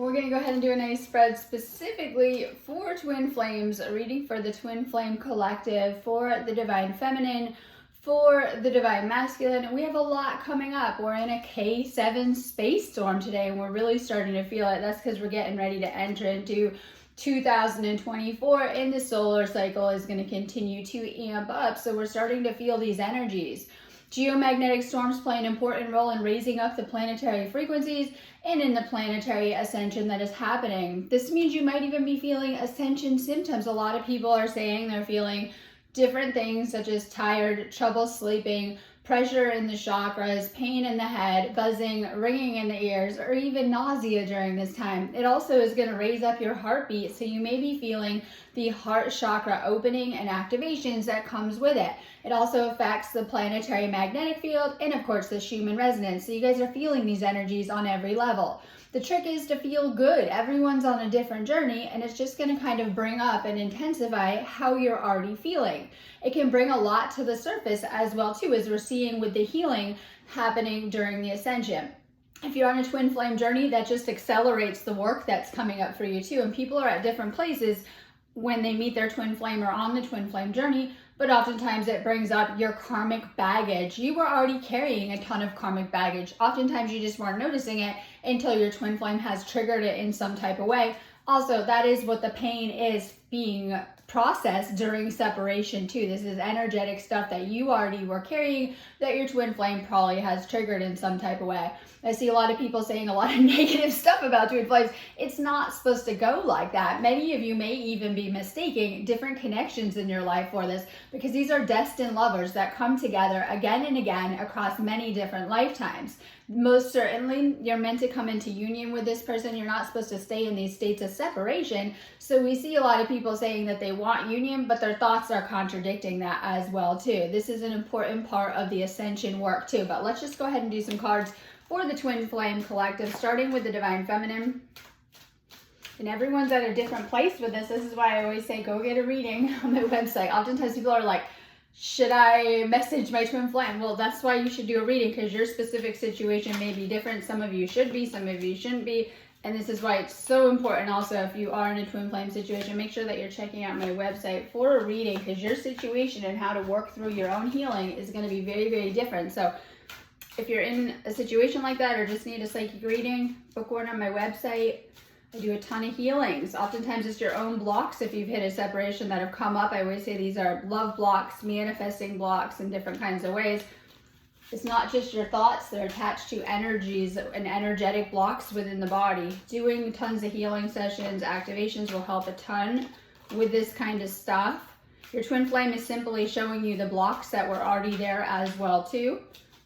We're going to go ahead and do a nice spread specifically for twin flames, a reading for the twin flame collective, for the divine feminine, for the divine masculine. We have a lot coming up. We're in a K7 space storm today, and we're really starting to feel it. That's because we're getting ready to enter into 2024, and the solar cycle is going to continue to amp up. So we're starting to feel these energies. Geomagnetic storms play an important role in raising up the planetary frequencies and in the planetary ascension that is happening. This means you might even be feeling ascension symptoms. A lot of people are saying they're feeling different things such as tired, trouble sleeping, pressure in the chakras, pain in the head, buzzing, ringing in the ears, or even nausea during this time. It also is going to raise up your heartbeat, so you may be feeling the heart chakra opening and activations that comes with it. It also affects the planetary magnetic field and of course the Schumann resonance. So you guys are feeling these energies on every level. The trick is to feel good. Everyone's on a different journey, and it's just going to kind of bring up and intensify how you're already feeling. It can bring a lot to the surface as well too, as we're seeing with the healing happening during the ascension. If you're on a twin flame journey, that just accelerates the work that's coming up for you too. And people are at different places when they meet their twin flame or on the twin flame journey, but oftentimes it brings up your karmic baggage. You were already carrying a ton of karmic baggage. Oftentimes you just weren't noticing it until your twin flame has triggered it in some type of way. Also, that is what the pain is being processed during separation too. This is energetic stuff that you already were carrying that your twin flame probably has triggered in some type of way. I see a lot of people saying a lot of negative stuff about twin flames. It's not supposed to go like that. Many of you may even be mistaking different connections in your life for this, because these are destined lovers that come together again and again across many different lifetimes. Most certainly, you're meant to come into union with this person. You're not supposed to stay in these states of separation. So we see a lot of people saying that they want union, but their thoughts are contradicting that as well too. This is an important part of the ascension work too. But let's just go ahead and do some cards for the twin flame collective, starting with the divine feminine. And everyone's at a different place with this. This is why I always say go get a reading on my website. Oftentimes people are like, should I message my twin flame? Well, that's why you should do a reading, because your specific situation may be different. Some of you should be, some of you shouldn't be. And this is why it's so important also, if you are in a twin flame situation, make sure that you're checking out my website for a reading, because your situation and how to work through your own healing is going to be very, very different. So if you're in a situation like that or just need a psychic reading, book one on my website. I do a ton of healings. Oftentimes it's your own blocks if you've hit a separation that have come up. I always say these are love blocks, manifesting blocks in different kinds of ways. It's not just your thoughts. They're attached to energies and energetic blocks within the body. Doing tons of healing sessions, activations will help a ton with this kind of stuff. Your twin flame is simply showing you the blocks that were already there as well too.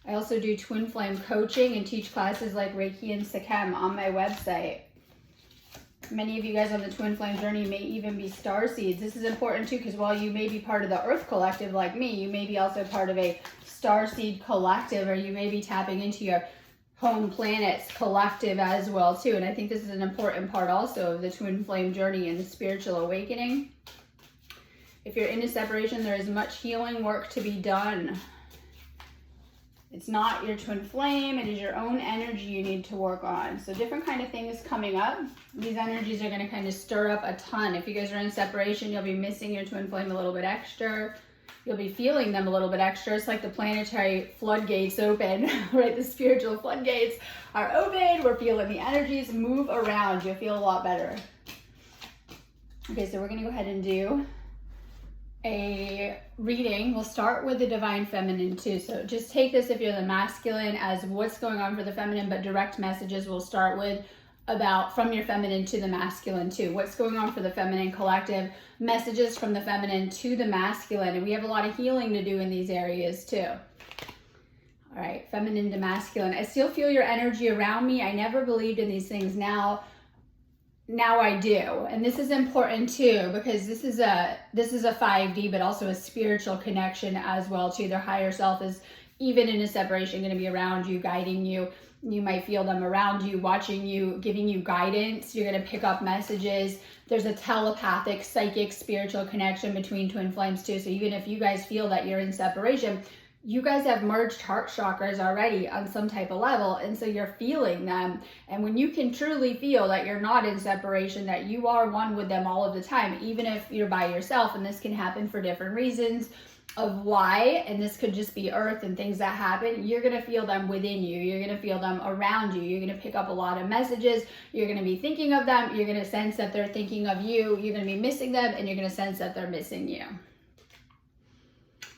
I also do twin flame coaching and teach classes like Reiki and Sekhem on my website. Many of you guys on the twin flame journey may even be star seeds. This is important too, because while you may be part of the Earth collective like me, you may be also part of a star seed collective, or you may be tapping into your home planets collective as well too. And I think this is an important part also of the twin flame journey and the spiritual awakening. If you're in a separation, there is much healing work to be done. It's not your twin flame, it is your own energy you need to work on. So different kind of things coming up. These energies are going to kind of stir up a ton. If you guys are in separation, you'll be missing your twin flame a little bit extra. You'll be feeling them a little bit extra. It's like the planetary floodgates open, right? The spiritual floodgates are open. We're feeling the energies move around. You'll feel a lot better. Okay, so we're going to go ahead and do a reading. We'll start with the divine feminine too. So just take this if you're the masculine as what's going on for the feminine, but direct messages we'll start with about from your feminine to the masculine too. What's going on for the feminine collective, messages from the feminine to the masculine. And we have a lot of healing to do in these areas too. All right, feminine to masculine. I still feel your energy around me. I never believed in these things. Now I do. And this is important too, because this is a 5D, but also a spiritual connection as well too. Their higher self is, even in a separation, going to be around you, guiding you. You might feel them around you, watching you, giving you guidance. You're going to pick up messages. There's a telepathic, psychic, spiritual connection between twin flames too. So even if you guys feel that you're in separation, you guys have merged heart chakras already on some type of level, and so you're feeling them. And when you can truly feel that you're not in separation, that you are one with them all of the time, even if you're by yourself, and this can happen for different reasons of why, and this could just be earth and things that happen, you're going to feel them within you, you're going to feel them around you, you're going to pick up a lot of messages, you're going to be thinking of them, you're going to sense that they're thinking of you, you're going to be missing them, and you're going to sense that they're missing you.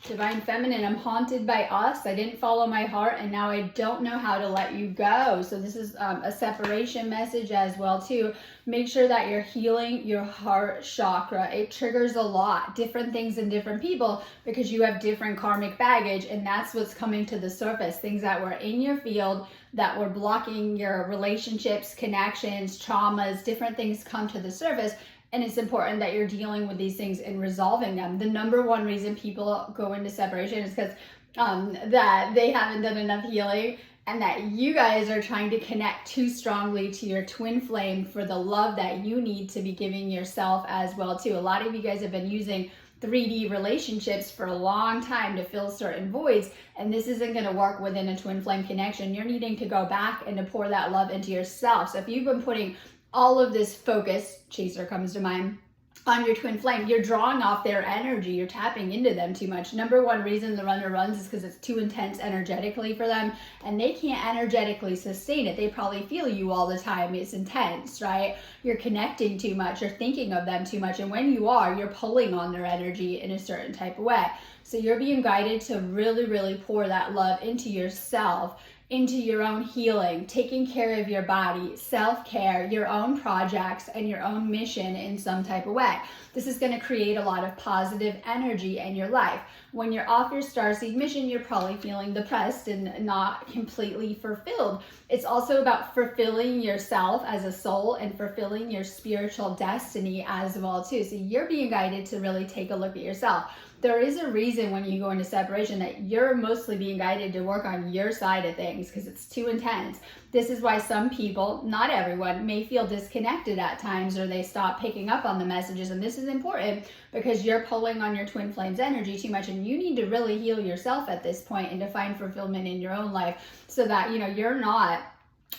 Divine Feminine, I'm haunted by us. I didn't follow my heart, and now I don't know how to let you go. So this is a separation message as well too. Make sure that you're healing your heart chakra. It triggers a lot, different things in different people, because you have different karmic baggage, and that's what's coming to the surface. Things that were in your field that were blocking your relationships, connections, traumas, different things come to the surface. And it's important that you're dealing with these things and resolving them. The number one reason people go into separation is because that they haven't done enough healing, and that you guys are trying to connect too strongly to your twin flame for the love that you need to be giving yourself as well too. A lot of you guys have been using 3D relationships for a long time to fill certain voids, and this isn't going to work within a twin flame connection. You're needing to go back and to pour that love into yourself. So if you've been putting all of this focus, chaser comes to mind, on your twin flame, you're drawing off their energy, you're tapping into them too much. Number one reason the runner runs is because it's too intense energetically for them, and they can't energetically sustain it. They probably feel you all the time. It's intense, right? You're connecting too much, you're thinking of them too much, and when you are, you're pulling on their energy in a certain type of way. So you're being guided to really, really pour that love into yourself, into your own healing, taking care of your body, self-care, your own projects, and your own mission in some type of way. This is going to create a lot of positive energy in your life. When you're off your starseed mission, you're probably feeling depressed and not completely fulfilled. It's also about fulfilling yourself as a soul and fulfilling your spiritual destiny as well too. So you're being guided to really take a look at yourself. There is a reason when you go into separation that you're mostly being guided to work on your side of things because it's too intense. This is why some people, not everyone, may feel disconnected at times, or they stop picking up on the messages. And this is important because you're pulling on your twin flames energy too much, and you need to really heal yourself at this point and to find fulfillment in your own life so that, you know, you're not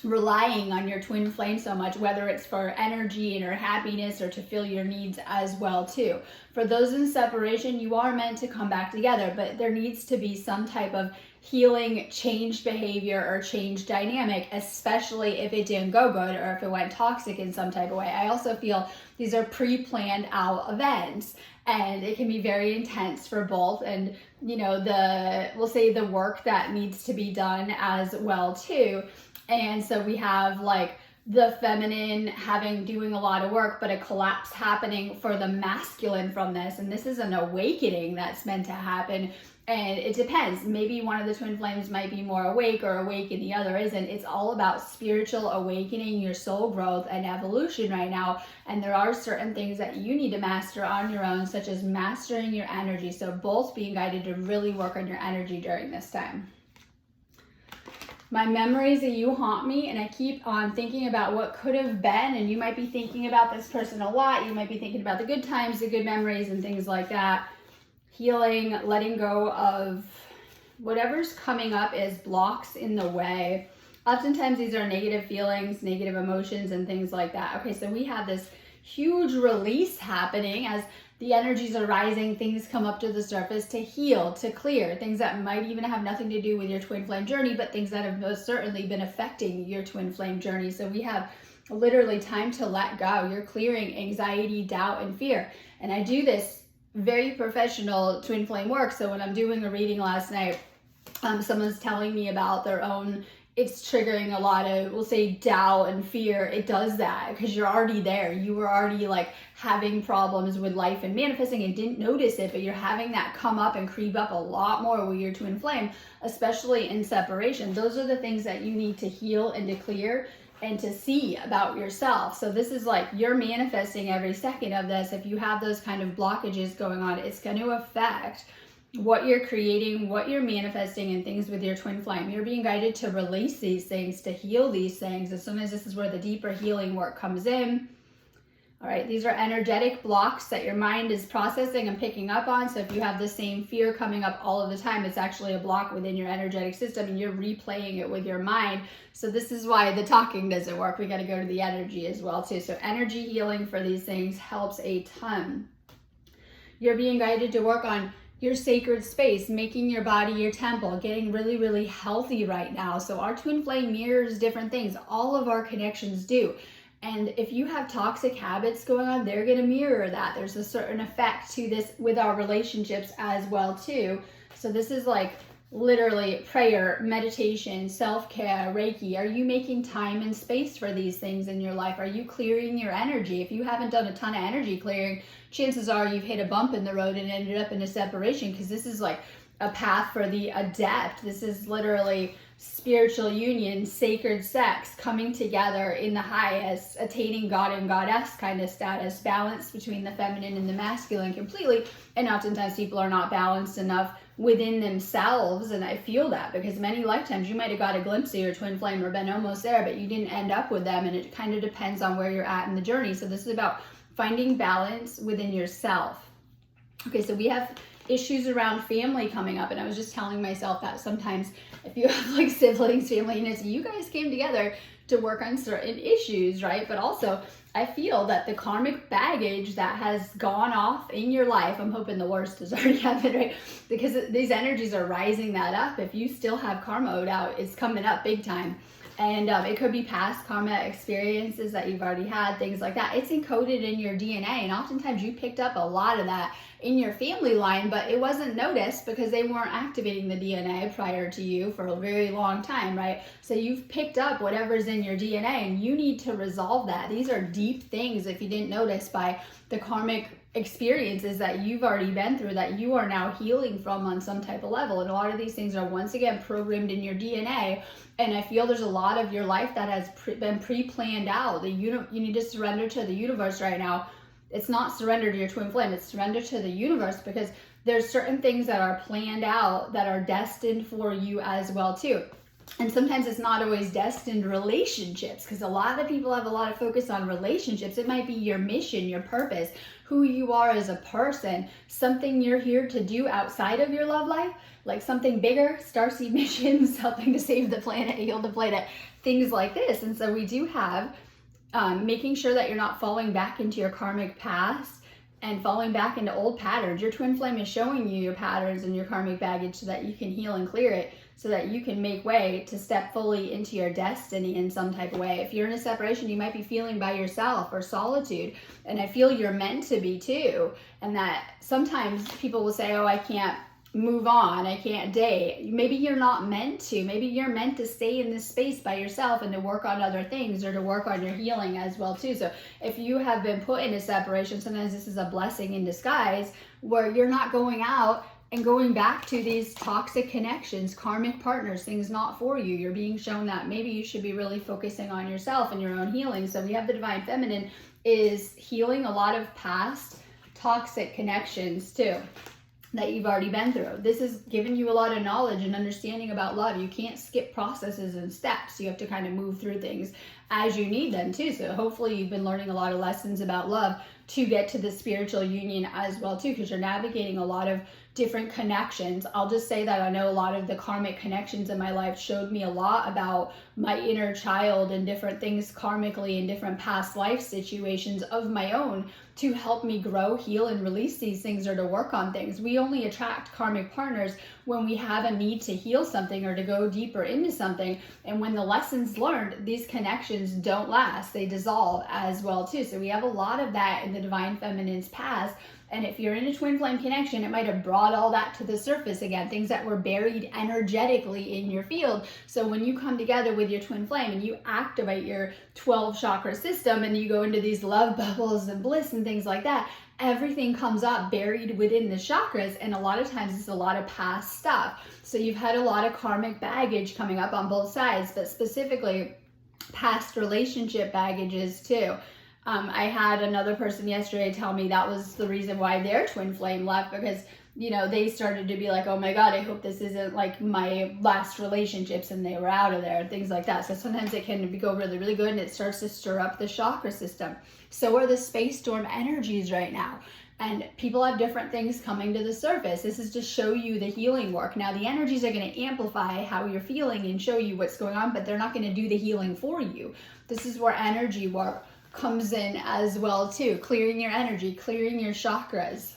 relying on your twin flame so much, whether it's for energy and or happiness or to fill your needs as well too. For those in separation, you are meant to come back together, but there needs to be some type of healing, changed behavior or changed dynamic, especially if it didn't go good or if it went toxic in some type of way. I also feel these are pre-planned out events, and it can be very intense for both. And you know, we'll say the work that needs to be done as well too. And so we have like the feminine doing a lot of work, but a collapse happening for the masculine from this. And this is an awakening that's meant to happen. And it depends. Maybe one of the twin flames might be more awake or awake and the other isn't. It's all about spiritual awakening, your soul growth and evolution right now. And there are certain things that you need to master on your own, such as mastering your energy. So both being guided to really work on your energy during this time. My memories of you haunt me, and I keep on thinking about what could have been. And you might be thinking about this person a lot. You might be thinking about the good times, the good memories and things like that. Healing, letting go of whatever's coming up as blocks in the way. Oftentimes these are negative feelings, negative emotions and things like that. Okay, so we have this huge release happening as the energies are rising, things come up to the surface to heal, to clear, things that might even have nothing to do with your twin flame journey, but things that have most certainly been affecting your twin flame journey. So we have literally time to let go. You're clearing anxiety, doubt, and fear. And I do this very professional twin flame work. So when I'm doing a reading last night, someone's telling me about their own, it's triggering a lot of, we'll say, doubt and fear. It does that because you're already there. You were already like having problems with life and manifesting and didn't notice it, but you're having that come up and creep up a lot more with your twin flame, especially in separation. Those are the things that you need to heal and to clear and to see about yourself. So this is like you're manifesting every second of this. If you have those kind of blockages going on, it's going to affect what you're creating, what you're manifesting, and things with your twin flame. You're being guided to release these things, to heal these things. As soon as this is where the deeper healing work comes in, All right, these are energetic blocks that your mind is processing and picking up on. So if you have the same fear coming up all of the time, it's actually a block within your energetic system and you're replaying it with your mind. So this is why the talking doesn't work. We got to go to the energy as well too. So energy healing for these things helps a ton. You're being guided to work on your sacred space, making your body your temple, getting really, really healthy right now. So our twin flame mirrors different things. All of our connections do. And if you have toxic habits going on, they're going to mirror that. There's a certain effect to this with our relationships as well too. So this is like literally prayer, meditation, self-care, Reiki. Are you making time and space for these things in your life? Are you clearing your energy? If you haven't done a ton of energy clearing, chances are you've hit a bump in the road and ended up in a separation, because this is like a path for the adept. This is literally spiritual union, sacred sex, coming together in the highest, attaining God and goddess kind of status, balance between the feminine and the masculine completely. And oftentimes people are not balanced enough within themselves, and I feel that because many lifetimes you might have got a glimpse of your twin flame or been almost there, but you didn't end up with them, and it kind of depends on where you're at in the journey. So this is about finding balance within yourself. Okay, so we have issues around family coming up, and I was just telling myself that sometimes if you have like siblings, family units, you guys came together to work on certain issues, right? But also I feel that the karmic baggage that has gone off in your life, I'm hoping the worst has already happened, right? Because these energies are rising that up. If you still have karma owed out, it's coming up big time. And it could be past karma experiences that you've already had, things like that. It's encoded in your DNA, and oftentimes you picked up a lot of that in your family line, but it wasn't noticed because they weren't activating the DNA prior to you for a very long time, right? So you've picked up whatever's in your DNA, and you need to resolve that. These are deep things, if you didn't notice, by the karmic experiences that you've already been through that you are now healing from on some type of level. And a lot of these things are once again programmed in your DNA. And I feel there's a lot of your life that has been pre-planned out. You need to surrender to the universe right now. It's not surrender to your twin flame, it's surrender to the universe, because there's certain things that are planned out that are destined for you as well too. And sometimes it's not always destined relationships, because a lot of people have a lot of focus on relationships. It might be your mission, your purpose, who you are as a person, something you're here to do outside of your love life, like something bigger, starseed missions, helping to save the planet, heal the planet, things like this. And so we do have making sure that you're not falling back into your karmic past and falling back into old patterns. Your twin flame is showing you your patterns and your karmic baggage so that you can heal and clear it, so that you can make way to step fully into your destiny in some type of way. If you're in a separation, you might be feeling by yourself or solitude, and I feel you're meant to be too. And that sometimes people will say, oh, I can't move on, I can't date. Maybe you're not meant to. Maybe you're meant to stay in this space by yourself and to work on other things, or to work on your healing as well too. So if you have been put in a separation, sometimes this is a blessing in disguise, where you're not going out and going back to these toxic connections, karmic partners, things not for you. You're being shown that maybe you should be really focusing on yourself and your own healing. So we have the divine feminine is healing a lot of past toxic connections too, that you've already been through. This is giving you a lot of knowledge and understanding about love. You can't skip processes and steps. You have to kind of move through things as you need them too. So hopefully you've been learning a lot of lessons about love to get to the spiritual union as well too, because you're navigating a lot of different connections. I'll just say that I know a lot of the karmic connections in my life showed me a lot about my inner child and different things karmically in different past life situations of my own, to help me grow, heal, and release these things, or to work on things. We only attract karmic partners when we have a need to heal something or to go deeper into something. And when the lessons learned, these connections don't last. They dissolve as well too. So we have a lot of that in the divine feminine's past. And if you're in a twin flame connection, it might have brought all that to the surface again, things that were buried energetically in your field. So when you come together with your twin flame and you activate your 12 chakra system and you go into these love bubbles and bliss and things like that, everything comes up buried within the chakras. And a lot of times it's a lot of past stuff. So you've had a lot of karmic baggage coming up on both sides, but specifically past relationship baggages too. I had another person yesterday tell me that was the reason why their twin flame left, because they started to be like, oh my God, I hope this isn't like my last relationships, and they were out of there, and things like that. So sometimes it can go really, really good, and it starts to stir up the chakra system. So are the space storm energies right now. And people have different things coming to the surface. This is to show you the healing work. Now, the energies are going to amplify how you're feeling and show you what's going on, but they're not going to do the healing for you. This is where energy work comes in as well too. Clearing your energy, clearing your chakras.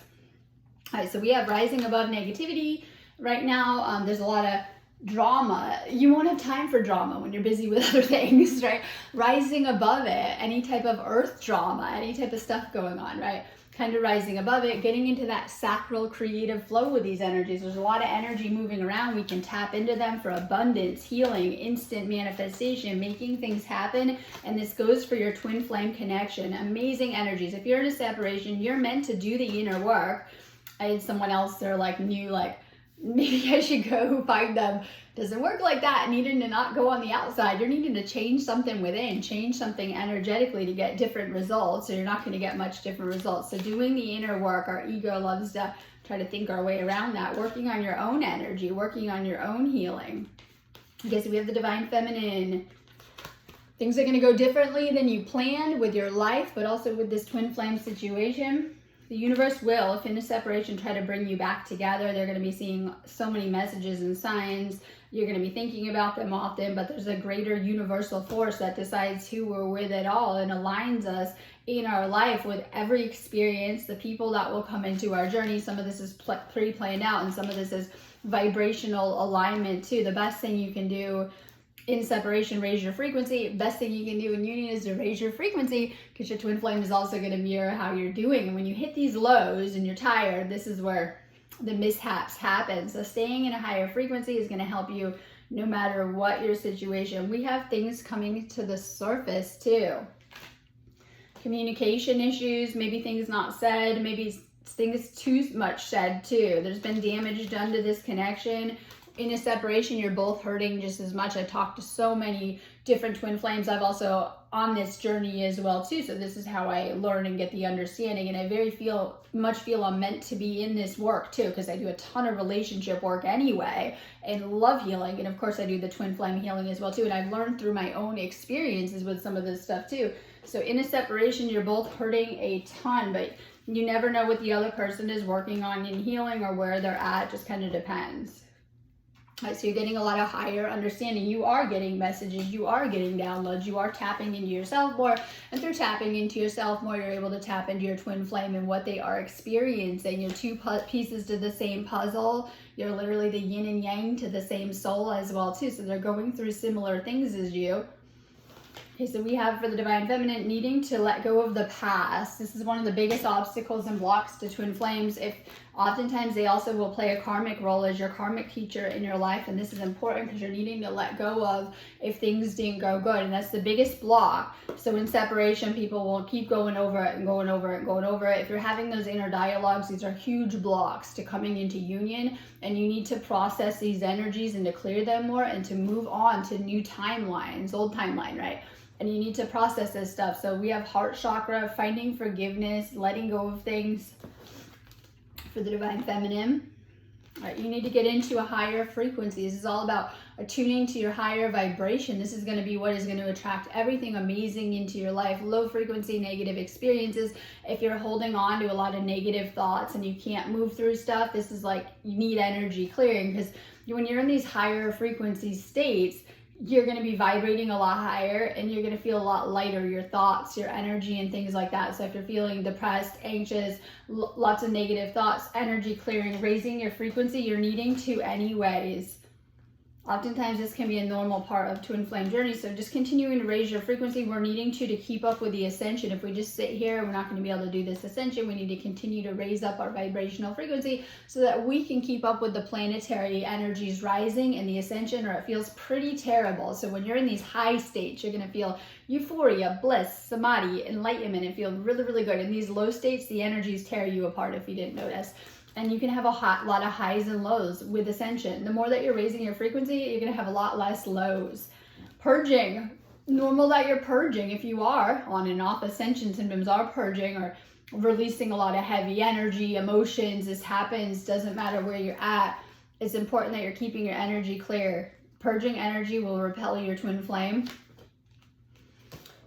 All right, so we have rising above negativity right now. There's a lot of drama. You won't have time for drama when you're busy with other things, right? Rising above it, any type of earth drama, any type of stuff going on, right? Kind of rising above it, getting into that sacral creative flow with these energies. There's a lot of energy moving around. We can tap into them for abundance, healing, instant manifestation, making things happen. And this goes for your twin flame connection. Amazing energies. If you're in a separation, you're meant to do the inner work. I had someone else, they're like new, like maybe I should go find them. Doesn't work like that. Needing to not go on the outside. You're needing to change something within, change something energetically to get different results. So you're not going to get much different results. So doing the inner work, our ego loves to try to think our way around that. Working on your own energy, working on your own healing. Okay, so we have the divine feminine. Things are going to go differently than you planned with your life, but also with this twin flame situation. The universe will, if in a separation, try to bring you back together. They're going to be seeing so many messages and signs. You're going to be thinking about them often, but there's a greater universal force that decides who we're with at all and aligns us in our life with every experience, the people that will come into our journey. Some of this is pre-planned out, and some of this is vibrational alignment too. The best thing you can do in separation, raise your frequency. Best thing you can do in union is to raise your frequency, because your twin flame is also going to mirror how you're doing. And when you hit these lows and you're tired, this is where the mishaps happen. So staying in a higher frequency is going to help you no matter what your situation. We have things coming to the surface too. Communication issues, maybe things not said, maybe things too much said too. There's been damage done to this connection. In a separation, you're both hurting just as much. I talked to so many different twin flames. I've also on this journey as well too. So this is how I learn and get the understanding. And I much feel I'm meant to be in this work too, because I do a ton of relationship work anyway and love healing. And of course I do the twin flame healing as well too. And I've learned through my own experiences with some of this stuff too. So in a separation, you're both hurting a ton, but you never know what the other person is working on in healing or where they're at. Just kind of depends. Right, so you're getting a lot of higher understanding. You are getting messages, you are getting downloads, you are tapping into yourself more. And through tapping into yourself more, you're able to tap into your twin flame and what they are experiencing. You're two pieces to the same puzzle. You're literally the yin and yang to the same soul as well too. So they're going through similar things as you. Okay, so we have for the divine feminine needing to let go of the past. This is one of the biggest obstacles and blocks to twin flames. If oftentimes they also will play a karmic role as your karmic teacher in your life, and this is important because you're needing to let go of if things didn't go good, and that's the biggest block. So in separation, people will keep going over it and going over it and going over it. If you're having those inner dialogues, these are huge blocks to coming into union, and you need to process these energies and to clear them more and to move on to new timelines, old timeline, right? And you need to process this stuff. So we have heart chakra, finding forgiveness, letting go of things for the divine feminine. All right, you need to get into a higher frequency. This is all about attuning to your higher vibration. This is going to be what is going to attract everything amazing into your life. Low frequency, negative experiences. If you're holding on to a lot of negative thoughts and you can't move through stuff, this is like you need energy clearing, because when you're in these higher frequency states, you're going to be vibrating a lot higher and you're going to feel a lot lighter, your thoughts, your energy, and things like that. So if you're feeling depressed, anxious, lots of negative thoughts, energy clearing, raising your frequency, you're needing to anyways. Oftentimes this can be a normal part of twin flame journey. So just continuing to raise your frequency. We're needing to keep up with the ascension. If we just sit here, we're not going to be able to do this ascension. We need to continue to raise up our vibrational frequency so that we can keep up with the planetary energies rising in the ascension, or it feels pretty terrible. So when you're in these high states, you're going to feel euphoria, bliss, samadhi, enlightenment, and feel really, really good. In these low states, the energies tear you apart if you didn't notice. And you can have a lot of highs and lows with ascension. The more that you're raising your frequency, you're going to have a lot less lows. Purging. Normal that you're purging. If you are on and off, ascension symptoms are purging, or releasing a lot of heavy energy, emotions. This happens, doesn't matter where you're at. It's important that you're keeping your energy clear. Purging energy will repel your twin flame.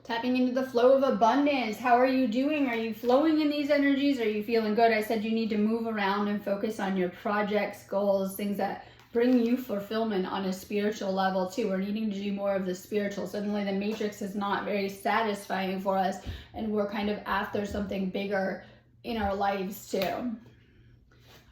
Tapping into the flow of abundance. How are you doing? Are you flowing in these energies? Are you feeling good? I said you need to move around and focus on your projects, goals, things that bring you fulfillment on a spiritual level too. We're needing to do more of the spiritual. Suddenly the matrix is not very satisfying for us, and we're kind of after something bigger in our lives too.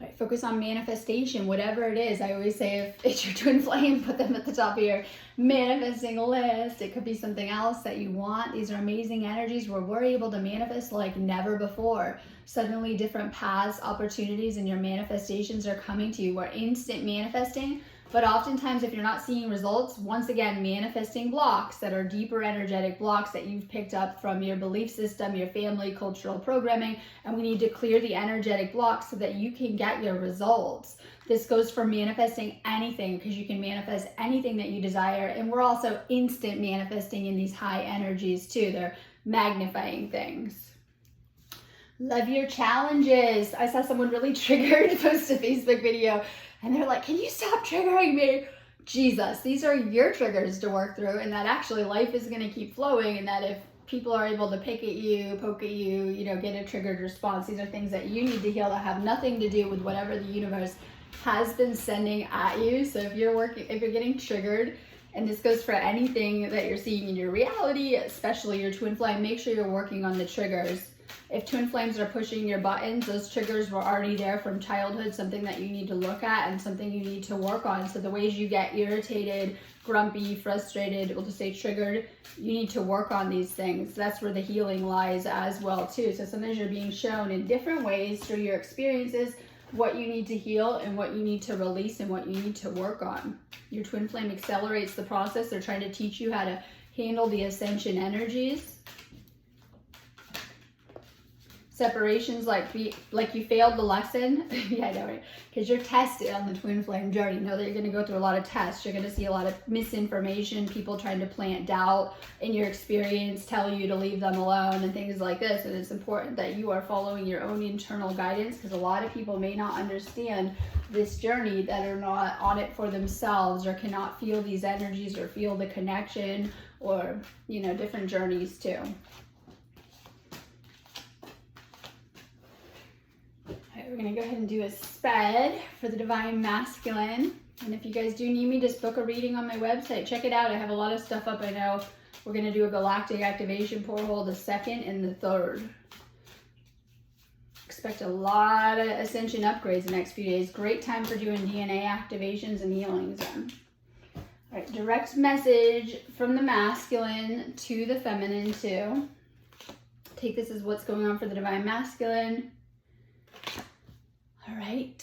Right, focus on manifestation, whatever it is. I always say if it's your twin flame, put them at the top of your manifesting list. It could be something else that you want. These are amazing energies where we're able to manifest like never before. Suddenly different paths, opportunities, and your manifestations are coming to you. We're instant manifesting, but oftentimes if you're not seeing results, once again, manifesting blocks that are deeper energetic blocks that you've picked up from your belief system, your family, cultural programming, and we need to clear the energetic blocks so that you can get your results. This goes for manifesting anything, because you can manifest anything that you desire, and we're also instant manifesting in these high energies too. They're magnifying things. Love your challenges. I saw someone really triggered post a Facebook video and they're like, can you stop triggering me? Jesus, these are your triggers to work through, and that actually life is going to keep flowing, and that if people are able to pick at you, poke at you, you know, get a triggered response, these are things that you need to heal that have nothing to do with whatever the universe has been sending at you. So if you're getting triggered, and this goes for anything that you're seeing in your reality, especially your twin flame, make sure you're working on the triggers. If twin flames are pushing your buttons, those triggers were already there from childhood, something that you need to look at and something you need to work on. So the ways you get irritated, grumpy, frustrated, we'll just say triggered, you need to work on these things. That's where the healing lies as well too. So sometimes you're being shown in different ways through your experiences what you need to heal and what you need to release and what you need to work on. Your twin flame accelerates the process. They're trying to teach you how to handle the ascension energies. Separations like you failed the lesson. Yeah, I know, right? Because you're tested on the twin flame journey. Know that you're going to go through a lot of tests. You're going to see a lot of misinformation, people trying to plant doubt in your experience, tell you to leave them alone and things like this. And it's important that you are following your own internal guidance, because a lot of people may not understand this journey, that are not on it for themselves, or cannot feel these energies or feel the connection, or, you know, different journeys too. We're going to go ahead and do a spread for the Divine Masculine. And if you guys do need me, just book a reading on my website. Check it out. I have a lot of stuff up. I know we're going to do a galactic activation portal, the 2nd and the 3rd. Expect a lot of ascension upgrades the next few days. Great time for doing DNA activations and healings. All right, direct message from the masculine to the feminine too. Take this as what's going on for the Divine Masculine. All right.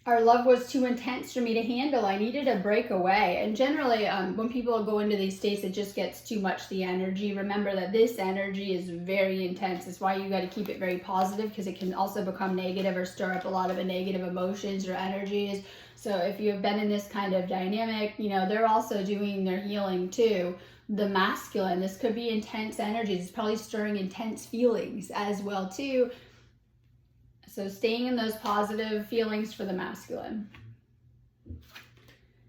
Our love was too intense for me to handle. I needed a break away. And generally, when people go into these states, it just gets too much, the energy. Remember that this energy is very intense. That's why you got to keep it very positive, because it can also become negative or stir up a lot of negative emotions or energies. So if you've been in this kind of dynamic, you know, they're also doing their healing too. The masculine, this could be intense energies. It's probably stirring intense feelings as well too. So staying in those positive feelings for the masculine.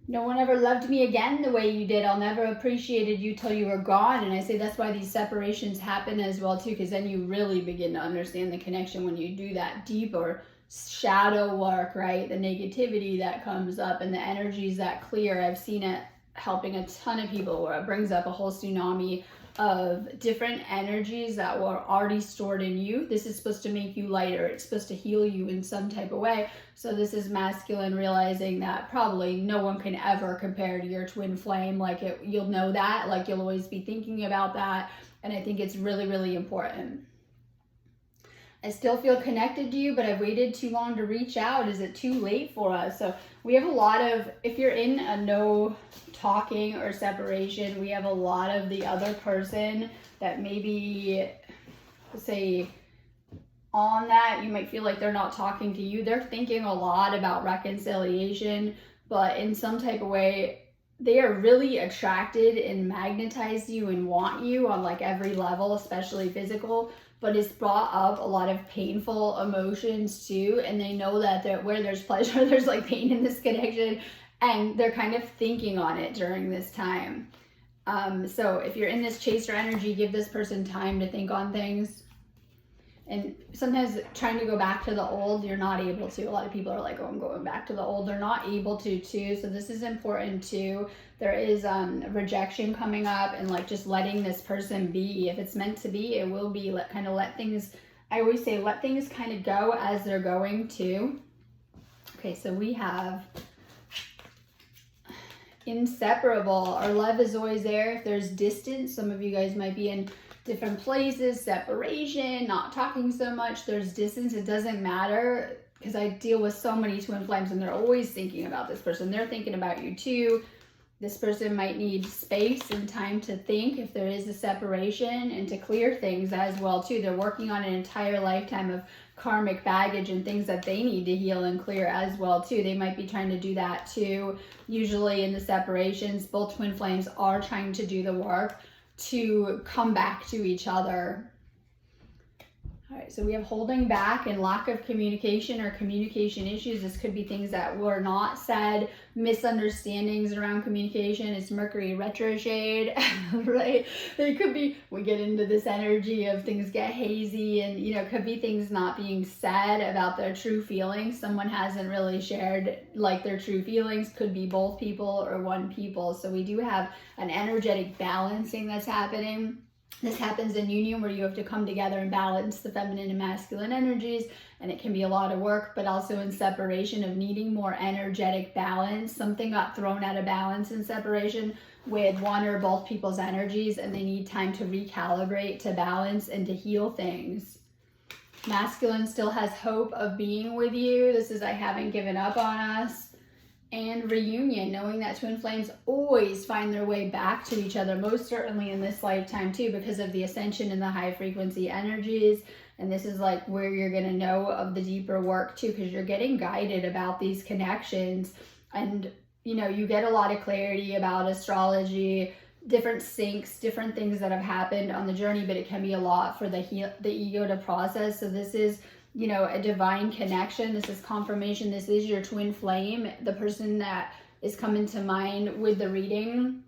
No one ever loved me again the way you did. I'll never appreciated you till you were gone. And I say that's why these separations happen as well too, because then you really begin to understand the connection when you do that deeper shadow work, right? The negativity that comes up and the energies that clear. I've seen it helping a ton of people, where it brings up a whole tsunami of different energies that were already stored in you. This is supposed to make you lighter. It's supposed to heal you in some type of way. So this is masculine realizing that probably no one can ever compare to your twin flame. Like you'll know that, like you'll always be thinking about that. And I think it's really, really important. I still feel connected to you, but I've waited too long to reach out. Is it too late for us? So we have a lot of, if you're in a no talking or separation, we have a lot of the other person that maybe, say, on that, you might feel like they're not talking to you. They're thinking a lot about reconciliation, but in some type of way, they are really attracted and magnetize you and want you on like every level, especially physical, but it's brought up a lot of painful emotions too. And they know that where there's pleasure, there's like pain in this connection, and they're kind of thinking on it during this time. So if you're in this chaser energy, give this person time to think on things. And sometimes trying to go back to the old, you're not able to. A lot of people are like, oh, I'm going back to the old. They're not able to too. So this is important too. There is rejection coming up, and like just letting this person be. If it's meant to be, it will be. Let things, I always say, let things kind of go as they're going to. Okay, so we have inseparable. Our love is always there. If there's distance, some of you guys might be in different places, separation, not talking so much, there's distance, it doesn't matter, because I deal with so many twin flames and they're always thinking about this person. They're thinking about you too. This person might need space and time to think if there is a separation, and to clear things as well too. They're working on an entire lifetime of karmic baggage and things that they need to heal and clear as well too. They might be trying to do that too. Usually in the separations, both twin flames are trying to do the work to come back to each other. All right, so we have holding back and lack of communication or communication issues. This could be things that were not said, misunderstandings around communication. It's Mercury retrograde, right? It could be, we get into this energy of things get hazy, and could be things not being said about their true feelings. Someone hasn't really shared like their true feelings. Could be both people or one people. So we do have an energetic balancing that's happening. This happens in union, where you have to come together and balance the feminine and masculine energies, and it can be a lot of work. But also in separation, of needing more energetic balance. Something got thrown out of balance in separation with one or both people's energies, and they need time to recalibrate, to balance, and to heal things. Masculine still has hope of being with you. This is, I haven't given up on us. And reunion, knowing that twin flames always find their way back to each other, most certainly in this lifetime too, because of the ascension and the high frequency energies. And this is like where you're going to know of the deeper work too, because you're getting guided about these connections. And you get a lot of clarity about astrology, different syncs, different things that have happened on the journey, but it can be a lot for the ego to process. So this is a divine connection. This is confirmation. This is your twin flame, the person that is coming to mind with the reading.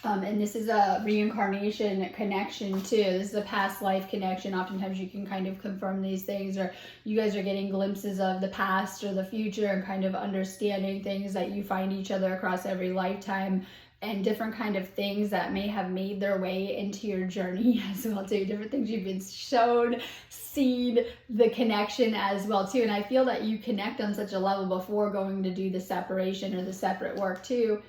And this is a reincarnation connection too. This is a past life connection. Oftentimes you can kind of confirm these things, or you guys are getting glimpses of the past or the future, and kind of understanding things that you find each other across every lifetime, and different kind of things that may have made their way into your journey as well too. Different things you've been shown, seen, the connection as well too. And I feel that you connect on such a level before going to do the separation or the separate work too.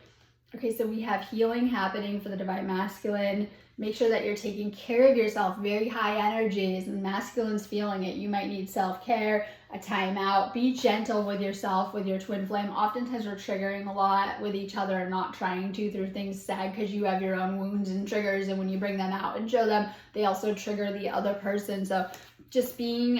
Okay, so we have healing happening for the divine masculine. Make sure that you're taking care of yourself. Very high energies, and masculine's feeling it. You might need self-care, a timeout. Be gentle with yourself, with your twin flame. Oftentimes we're triggering a lot with each other and not trying to through things said, because you have your own wounds and triggers, and when you bring them out and show them, they also trigger the other person. So just being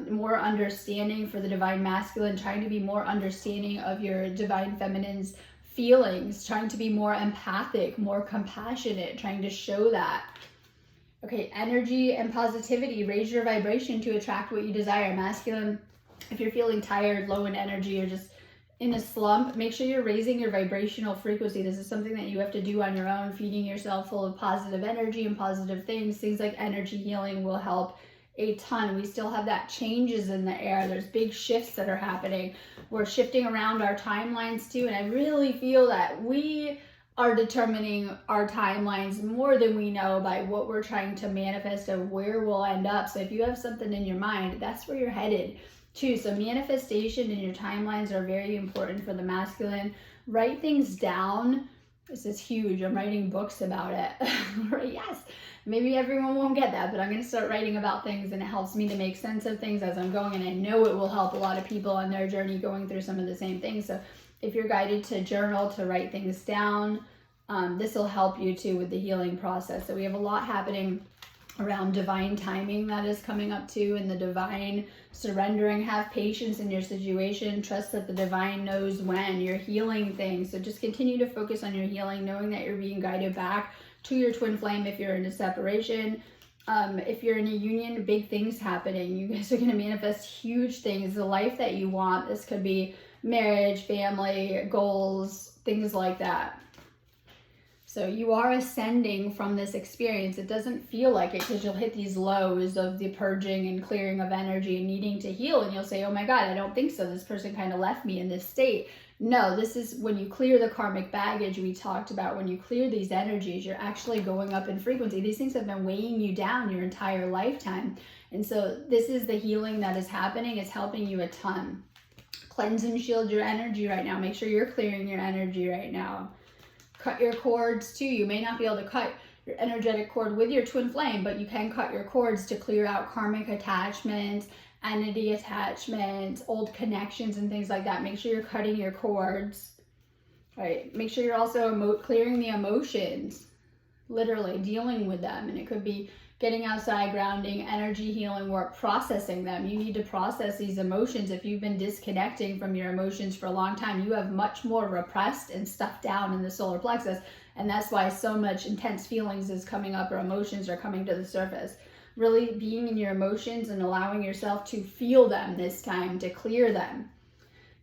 more understanding for the divine masculine, trying to be more understanding of your divine feminine's feelings, trying to be more empathic, more compassionate, trying to show that. Okay, energy and positivity. Raise your vibration to attract what you desire. Masculine, if you're feeling tired, low in energy, or just in a slump, make sure you're raising your vibrational frequency. This is something that you have to do on your own, feeding yourself full of positive energy and positive things. Things like energy healing will help a ton. We still have that changes in the air. There's big shifts that are happening. We're shifting around our timelines too, and I really feel that we are determining our timelines more than we know by what we're trying to manifest of where we'll end up. So if you have something in your mind, that's where you're headed too. So manifestation and your timelines are very important for the masculine. Write things down. This is huge. I'm writing books about it. Yes. Maybe everyone won't get that, but I'm going to start writing about things, and it helps me to make sense of things as I'm going, and I know it will help a lot of people on their journey going through some of the same things. So if you're guided to journal, to write things down, this will help you too with the healing process. So we have a lot happening around divine timing that is coming up too, and the divine surrendering. Have patience in your situation. Trust that the divine knows when. You're healing things. So just continue to focus on your healing, knowing that you're being guided back to your twin flame if you're in a separation. If you're in a union, big things happening. You guys are going to manifest huge things, the life that you want. This could be marriage, family, goals, things like that. So you are ascending from this experience. It doesn't feel like it because you'll hit these lows of the purging and clearing of energy and needing to heal. And you'll say, oh my God, I don't think so. This person kind of left me in this state. No, this is when you clear the karmic baggage we talked about. When you clear these energies, you're actually going up in frequency. These things have been weighing you down your entire lifetime. And so this is the healing that is happening. It's helping you a ton. Cleanse and shield your energy right now. Make sure you're clearing your energy right now. Cut your cords too. You may not be able to cut your energetic cord with your twin flame, but you can cut your cords to clear out karmic attachments, entity attachments, old connections, and things like that. Make sure you're cutting your cords. All right. Make sure you're also clearing the emotions, literally dealing with them. And it could be getting outside, grounding, energy healing work, processing them. You need to process these emotions. If you've been disconnecting from your emotions for a long time, you have much more repressed and stuffed down in the solar plexus. And that's why so much intense feelings is coming up, or emotions are coming to the surface. Really being in your emotions and allowing yourself to feel them this time, to clear them.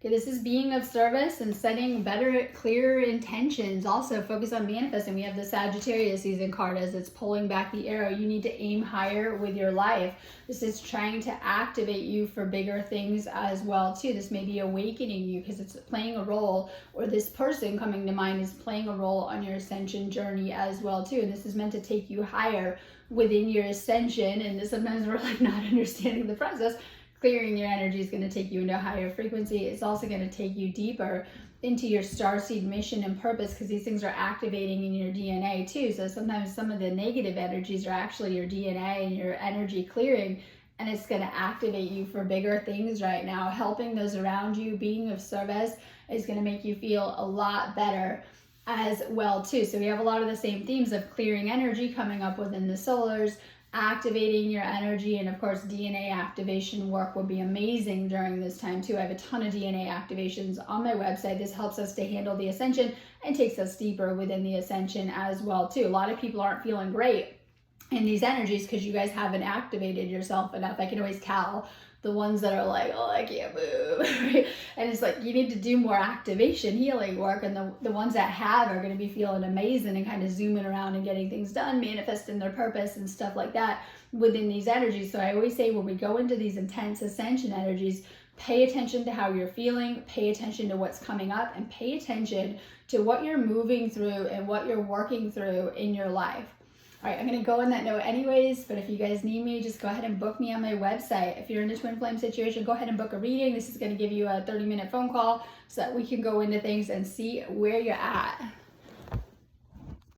Okay, this is being of service and setting better, clearer intentions. Also focus on manifesting. We have the Sagittarius season card as it's pulling back the arrow. You need to aim higher with your life. This is trying to activate you for bigger things as well too. This may be awakening you because it's playing a role, or this person coming to mind is playing a role on your ascension journey as well too. And this is meant to take you higher within your ascension. And sometimes we're like not understanding the process. Clearing your energy is going to take you into a higher frequency. It's also going to take you deeper into your starseed mission and purpose, because these things are activating in your DNA too. So sometimes some of the negative energies are actually your DNA and your energy clearing, and it's going to activate you for bigger things right now. Helping those around you, being of service, is going to make you feel a lot better as well too. So we have a lot of the same themes of clearing energy coming up within the solars, activating your energy, and of course DNA activation work will be amazing during this time too. I have a ton of DNA activations on my website. This helps us to handle the ascension and takes us deeper within the ascension as well too. A lot of people aren't feeling great in these energies because you guys haven't activated yourself enough. I can always tell the ones that are like, oh, I can't move, right? And it's like, you need to do more activation healing work. And the ones that have are going to be feeling amazing and kind of zooming around and getting things done, manifesting their purpose and stuff like that within these energies. So I always say when we go into these intense ascension energies, pay attention to how you're feeling, pay attention to what's coming up, and pay attention to what you're moving through and what you're working through in your life. All right, I'm going to go on that note anyways, but if you guys need me, just go ahead and book me on my website. If you're in a twin flame situation, go ahead and book a reading. This is going to give you a 30-minute phone call so that we can go into things and see where you're at.